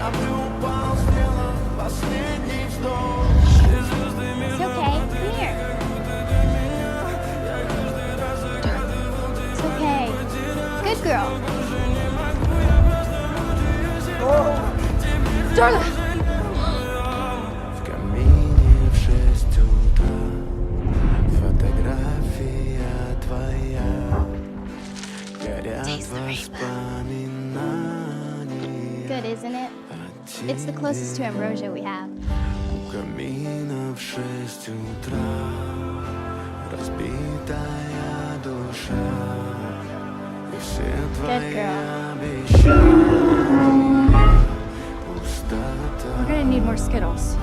It's okay. Come here. It's okay. Good girl. Darla! В камине в 6 утра фотография твоя. Горят воспоминания. Good, isn't it? It's the closest to ambrosia we have. У камина в 6 утра разбитая душа. И все твои обещания пустота. We're gonna need more Skittles.